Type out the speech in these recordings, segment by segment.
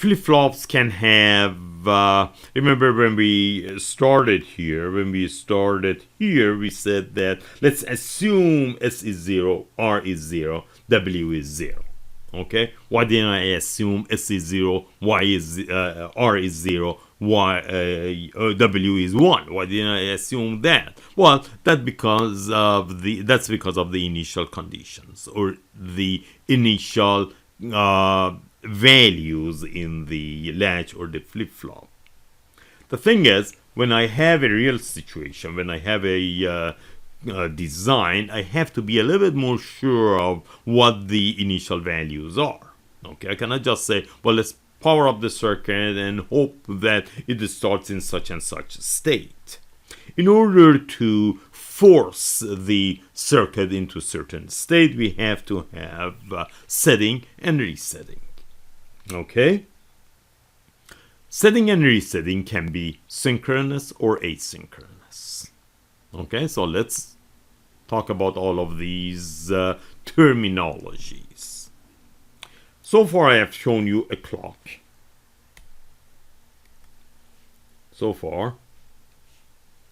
flip-flops can have, remember when we started here, we said that let's assume S is 0, R is 0, W is 0. Okay, why didn't I assume S is 0, Y is R is 0, W is 1? Why didn't I assume that? Well, that's because of the initial conditions, or the initial values in the latch or the flip-flop. The thing is, when I have a real situation, when I have a design, I have to be a little bit more sure of what the initial values are. Okay, I cannot just say, well, let's power up the circuit and hope that it starts in such and such state. In order to force the circuit into a certain state, we have to have setting and resetting. Okay? Setting and resetting can be synchronous or asynchronous. Okay, so let's talk about all of these terminologies. So far I have shown you a clock. So far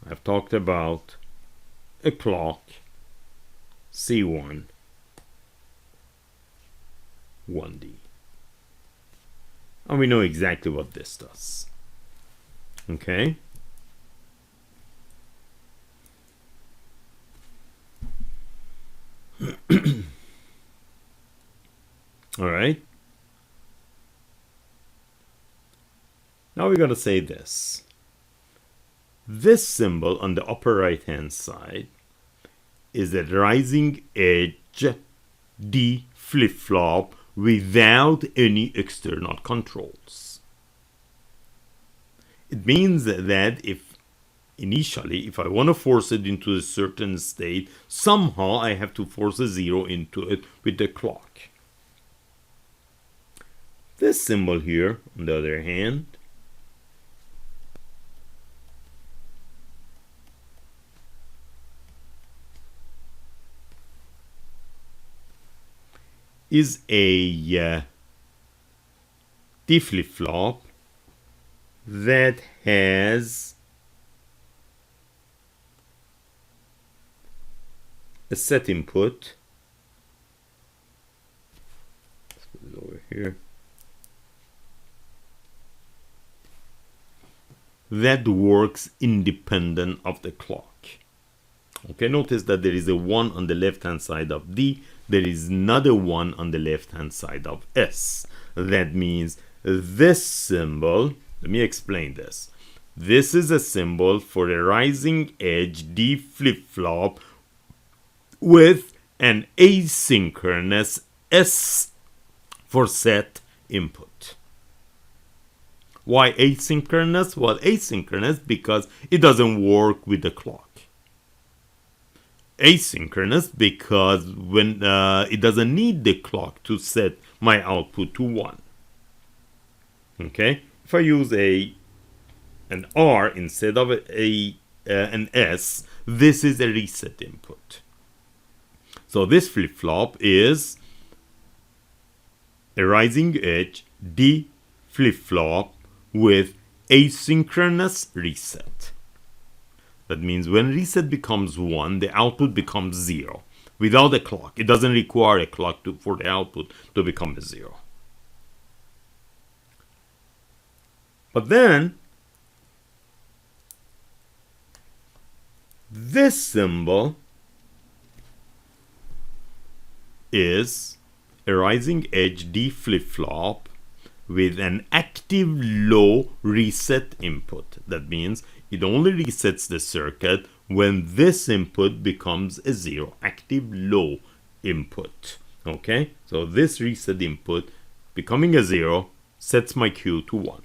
I've talked about a clock, C1, 1D. And we know exactly what this does. Okay? All right. Now we got to say this. This symbol on the upper right hand side is a rising edge D flip-flop without any external controls. It means that if I want to force it into a certain state, somehow I have to force a 0 into it with the clock. This symbol here, on the other hand, is a D flip-flop that has a set input. Let's put it over here. That works independent of the clock. Okay, notice that there is a 1 on the left hand side of D. There is another 1 on the left hand side of S. That means this symbol, let me explain this. This is a symbol for a rising edge D flip-flop with an asynchronous S for set input. Why asynchronous? Well, asynchronous because it doesn't work with the clock. Asynchronous because when it doesn't need the clock to set my output to 1. Okay, if I use an R instead of an S, this is a reset input. So this flip-flop is a rising edge D flip-flop with asynchronous reset. That means when reset becomes 1, the output becomes 0. Without a clock, it doesn't require a clock for the output to become a 0. But then, this symbol is a rising edge D flip-flop with an active low reset input. That means it only resets the circuit when this input becomes a 0, active low input. Okay, so this reset input becoming a 0 sets my Q to 1.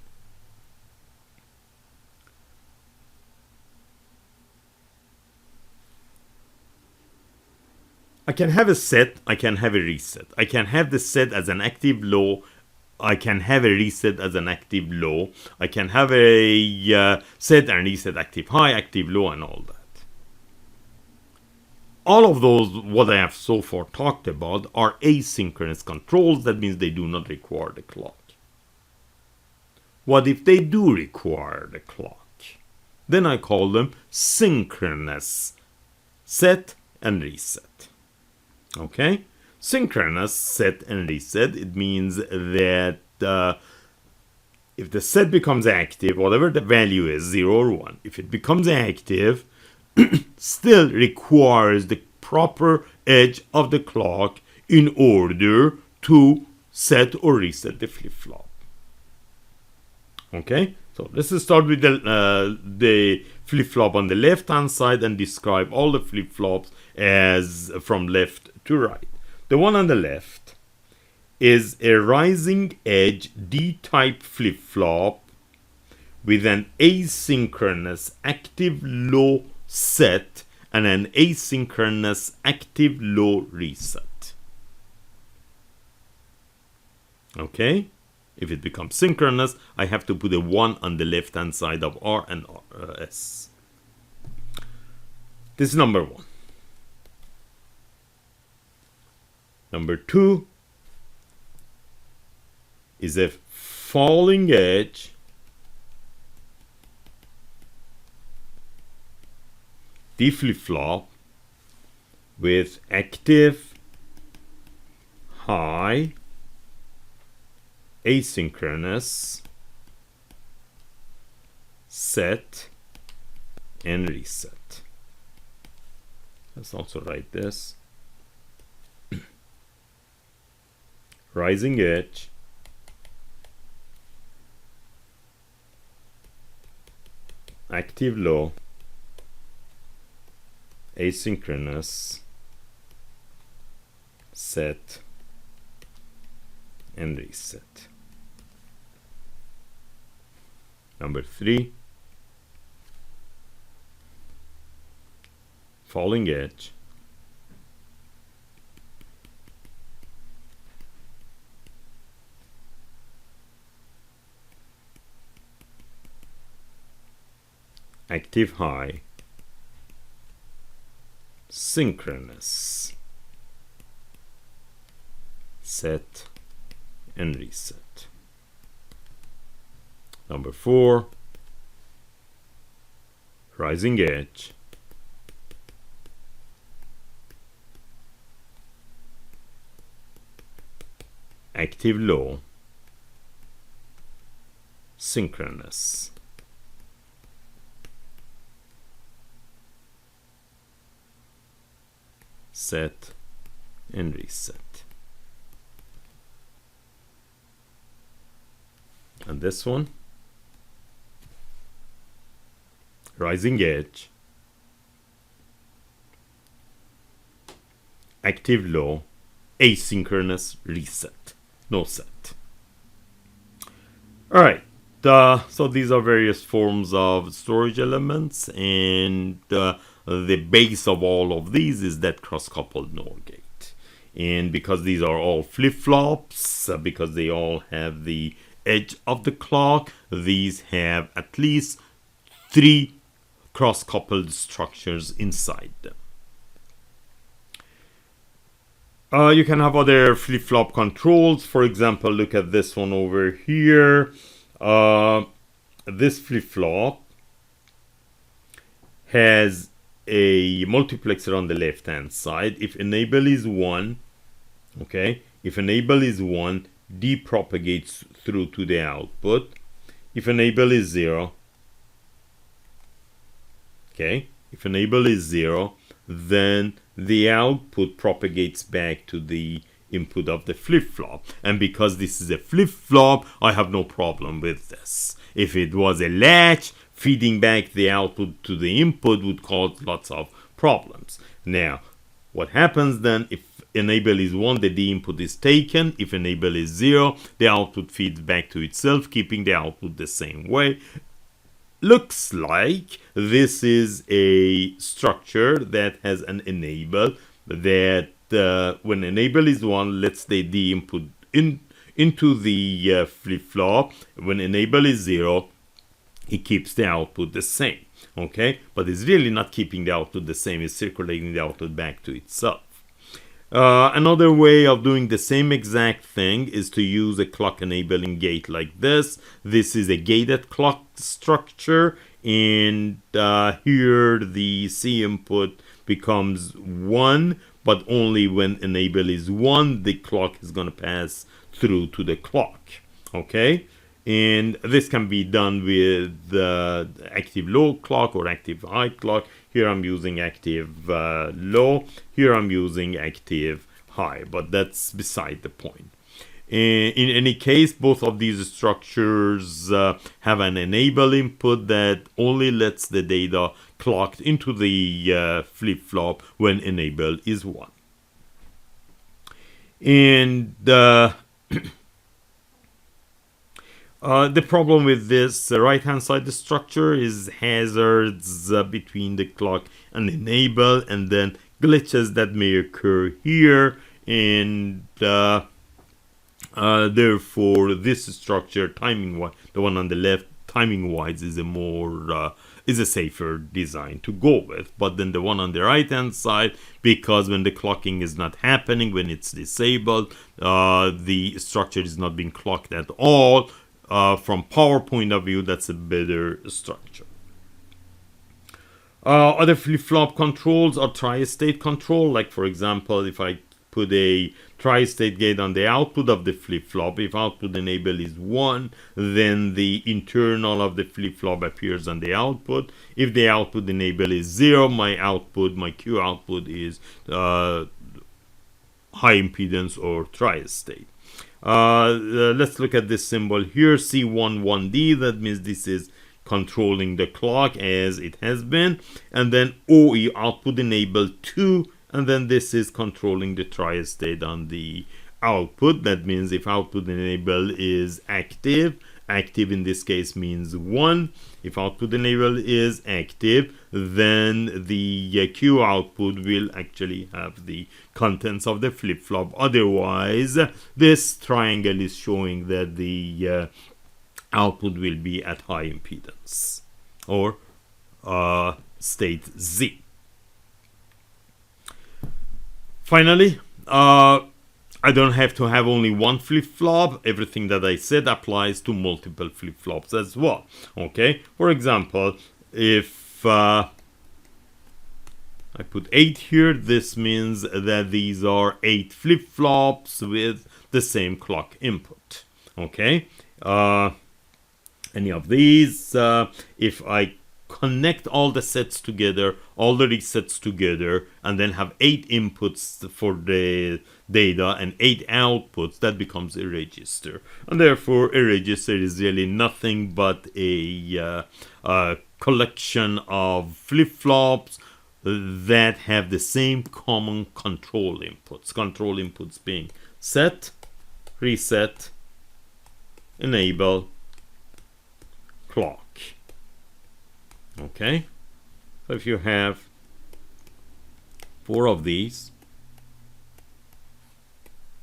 I can have a set, I can have a reset. I can have the set as an active low, I can have a reset as an active low. I can have a set and reset active high, active low, and all that. All of those, what I have so far talked about, are asynchronous controls. That means they do not require the clock. What if they do require the clock? Then I call them synchronous set and reset. Okay? Synchronous set and reset, it means that if the set becomes active, whatever the value is, 0 or 1, if it becomes active, still requires the proper edge of the clock in order to set or reset the flip-flop. Okay? So let's start with the flip-flop on the left-hand side and describe all the flip-flops as from left to right. The one on the left is a rising edge D-type flip-flop with an asynchronous active low set and an asynchronous active low reset. Okay? If it becomes synchronous, I have to put a 1 on the left-hand side of R and S. This is number 1. Number 2 is a falling edge D flip-flop with active high asynchronous set and reset. Let's also write this. Rising edge active low asynchronous set and reset. Number 3, falling edge active high synchronous set and reset. Number 4, rising edge active low synchronous set and reset. And this one, rising edge active low asynchronous reset, no set. All right, so these are various forms of storage elements, and the base of all of these is that cross-coupled NOR gate. And because these are all flip-flops, because they all have the edge of the clock, these have at least 3 cross-coupled structures inside them. You can have other flip-flop controls. For example, look at this one over here. This flip-flop has a multiplexer on the left hand side. If enable is 1, okay, if enable is 1, D propagates through to the output. If enable is 0, okay, if enable is 0, then the output propagates back to the input of the flip-flop. And because this is a flip-flop, I have no problem with this. If it was a latch, feeding back the output to the input would cause lots of problems. Now, what happens then if enable is 1, the D input is taken. If enable is 0, the output feeds back to itself, keeping the output the same way. Looks like this is a structure that has an enable that when enable is 1, let's say the input into the flip-flop. When enable is 0, it keeps the output the same. Okay, but it's really not keeping the output the same, it's circulating the output back to itself. Another way of doing the same exact thing is to use a clock enabling gate like this. This is a gated clock structure, and here the C input becomes 1, but only when enable is 1, the clock is going to pass through to the clock. Okay, and this can be done with active low clock or active high clock. Here I'm using active low, here I'm using active high, but that's beside the point. In any case, both of these structures have an enable input that only lets the data clocked into the flip-flop when enable is 1. And the problem with this right-hand side structure is hazards between the clock and enable, and then glitches that may occur here, and therefore this structure, timing-wise, the one on the left, timing-wise, is a safer design to go with. But then the one on the right-hand side, because when the clocking is not happening, when it's disabled, the structure is not being clocked at all. From power point of view, that's a better structure. Other flip-flop controls are tri-state control. Like, for example, if I put a tri-state gate on the output of the flip-flop, if output enable is 1, then the internal of the flip-flop appears on the output. If the output enable is 0, my Q output is high impedance or tri-state. Let's look at this symbol here, C11D. That means this is controlling the clock as it has been, and then OE, output enable 2, and then this is controlling the tri-state on the output. That means if output enable is active in this case means 1. If output enable is active, then the Q output will actually have the contents of the flip-flop. Otherwise, this triangle is showing that the output will be at high impedance or state Z. Finally, I don't have to have only one flip-flop. Everything that I said applies to multiple flip-flops as well. Okay, for example, if I put 8 here, this means that these are 8 flip-flops with the same clock input. Okay, any of these, if I connect all the sets together, all the resets together, and then have 8 inputs for the data and 8 outputs, that becomes a register. And therefore, a register is really nothing but a collection of flip-flops that have the same common control inputs. Control inputs being set, reset, enable, clock. Okay, so if you have 4 of these,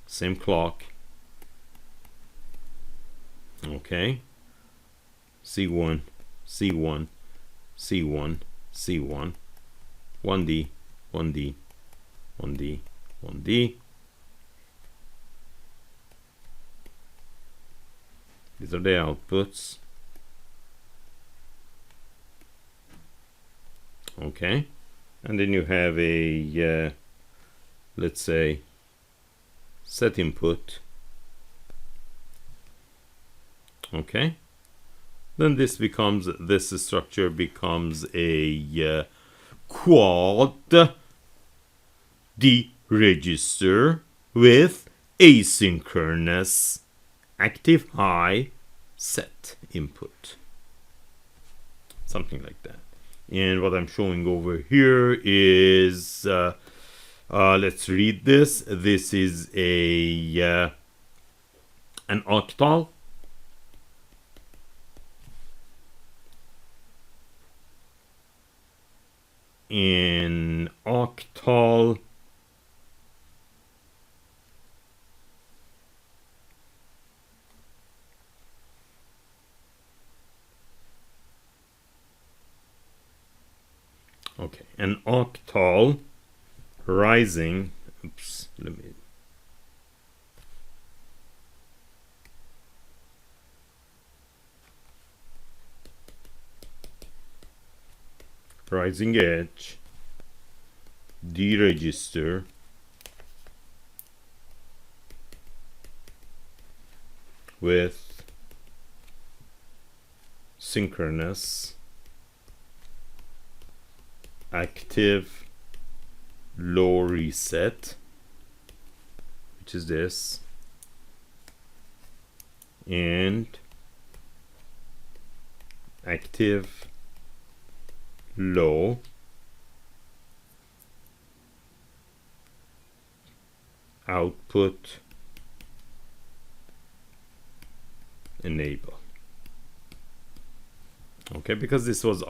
same clock, okay, C1, C1, C1, C1, 1D, 1D, 1D, 1D. These are the outputs. Okay, and then you have a let's say set input. Okay, then this structure becomes a quad D register with asynchronous active high set input, something like that. And what I'm showing over here is let's read this. This is a an octal. In octal, okay, an octal rising oops, let me, rising edge, deregister, with synchronous active low reset, which is this, and active low output enable. Okay, because this was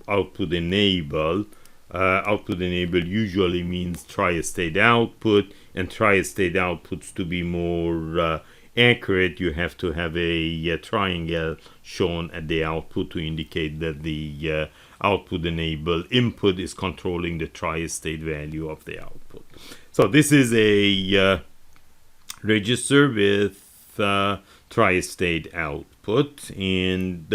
output enable. Output enable usually means tri-state output, and tri-state outputs, to be more accurate, you have to have a triangle shown at the output to indicate that the output enable input is controlling the tri-state value of the output. So this is a register with tri-state output, and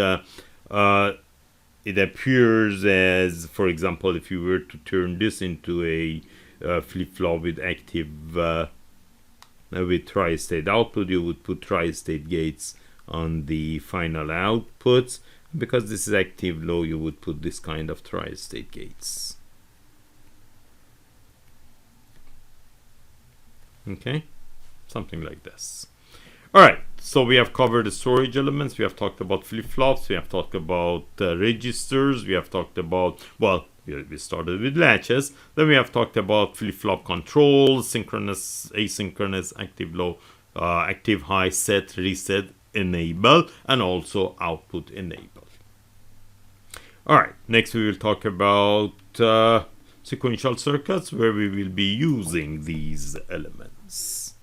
it appears as, for example, if you were to turn this into a flip-flop with active with tri-state output, you would put tri-state gates on the final outputs. Because this is active low, you would put this kind of tri-state gates. Okay, something like this. All right, so we have covered the storage elements, we have talked about flip-flops, we have talked about registers, we have talked about, well, we started with latches, then we have talked about flip-flop controls, synchronous, asynchronous, active low, active high, set, reset, enable, and also output enable. All right, next we will talk about sequential circuits, where we will be using these elements.